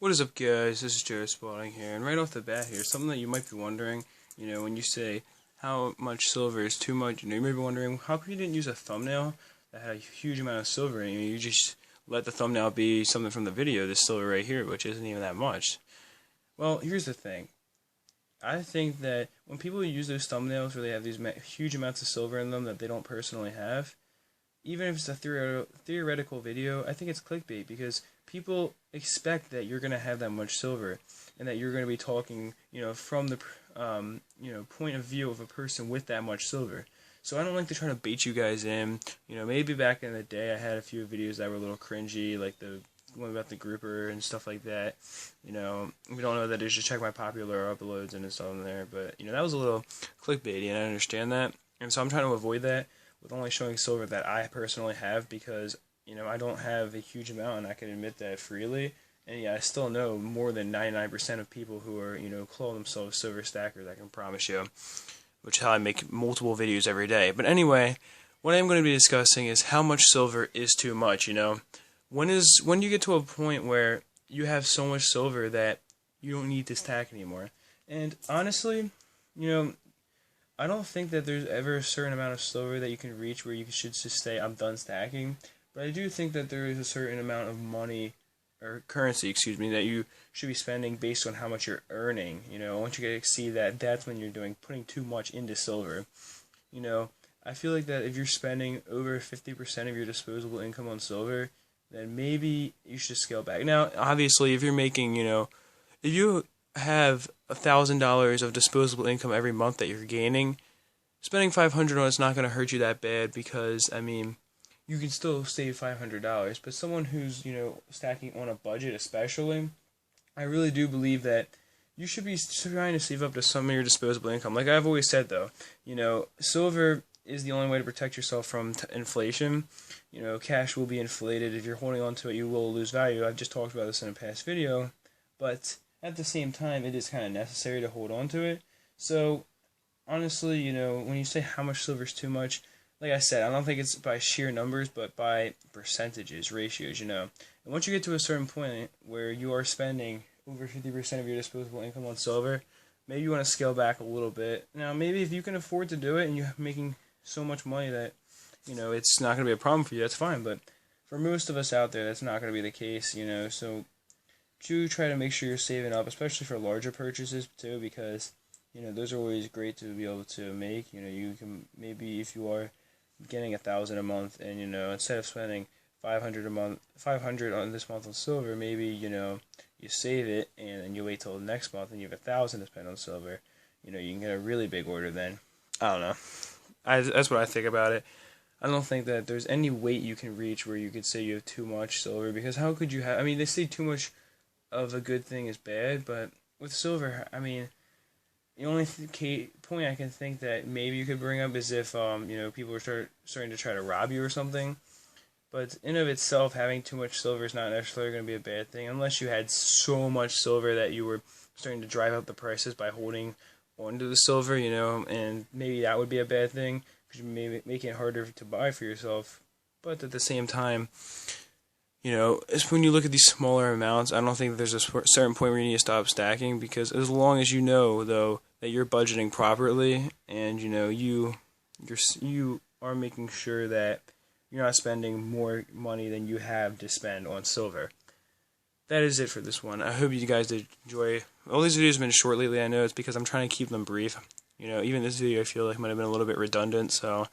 What is up, guys? This is Jared Spalding here, and right off the bat here, something that you might be wondering, when you say how much silver is too much, you may be wondering how come you didn't use a thumbnail that had a huge amount of silver, and you just let the thumbnail be something from the video, this silver right here, which isn't even that much. Well, here's the thing. I think that when people use those thumbnails where they have these huge amounts of silver in them that they don't personally have, even if it's a theoretical video, I think it's clickbait because people expect that you're going to have that much silver and that you're going to be talking, from the, point of view of a person with that much silver. So I don't like to try to bait you guys in. Maybe back in the day I had a few videos that were a little cringy, like the one about the grouper and stuff like that. If you don't know that, just check my popular uploads and it's on there. But, that was a little clickbaity and I understand that. And so I'm trying to avoid that with only showing silver that I personally have because, I don't have a huge amount and I can admit that freely. And yeah, I still know more than 99% of people who are, call themselves silver stackers, I can promise you. Which is how I make multiple videos every day. But anyway, what I'm going to be discussing is how much silver is too much, When you get to a point where you have so much silver that you don't need to stack anymore. And honestly, I don't think that there's ever a certain amount of silver that you can reach where you should just say, I'm done stacking. But I do think that there is a certain amount of money, or currency, that you should be spending based on how much you're earning. Once you get to see that, that's when you're putting too much into silver. I feel like that if you're spending over 50% of your disposable income on silver, then maybe you should scale back. Now, obviously, if you're making, if you have $1,000 of disposable income every month that you're gaining, spending $500 on it's not going to hurt you that bad because, you can still save $500. But someone who's, stacking on a budget especially, I really do believe that you should be trying to save up to some of your disposable income. Like I've always said, though, silver is the only way to protect yourself from inflation. Cash will be inflated. If you're holding on to it, you will lose value. I've just talked about this in a past video. But at the same time, it is kind of necessary to hold on to it. So, honestly, when you say how much silver is too much, like I said, I don't think it's by sheer numbers, but by percentages, ratios, And once you get to a certain point where you are spending over 50% of your disposable income on silver, maybe you want to scale back a little bit. Now, maybe if you can afford to do it and you're making so much money that, it's not going to be a problem for you, that's fine. But for most of us out there, that's not going to be the case, So do try to make sure you're saving up, especially for larger purchases, too, because, those are always great to be able to make. You can, maybe if you are getting $1,000 a month and, instead of spending 500 a month, 500 on this month on silver, maybe, you save it and then you wait till the next month and you have 1,000 to spend on silver. You can get a really big order then. I don't know. That's what I think about it. I don't think that there's any weight you can reach where you could say you have too much silver, because how could you have, they say too much of a good thing is bad, but with silver, the only point I can think that maybe you could bring up is if, people were starting to try to rob you or something. But in of itself, having too much silver is not necessarily going to be a bad thing, unless you had so much silver that you were starting to drive up the prices by holding onto the silver, and maybe that would be a bad thing, because you may be making it harder to buy for yourself. But at the same time, it's when you look at these smaller amounts, I don't think there's a certain point where you need to stop stacking, because as long as though, that you're budgeting properly, and, you are making sure that you're not spending more money than you have to spend on silver. That is it for this one. I hope you guys did enjoy. All these videos have been short lately, I know. It's because I'm trying to keep them brief. Even this video I feel like might have been a little bit redundant, so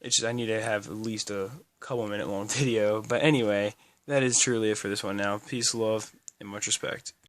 it's just I need to have at least a couple minute long video. But anyway, that is truly it for this one now. Peace, love, and much respect.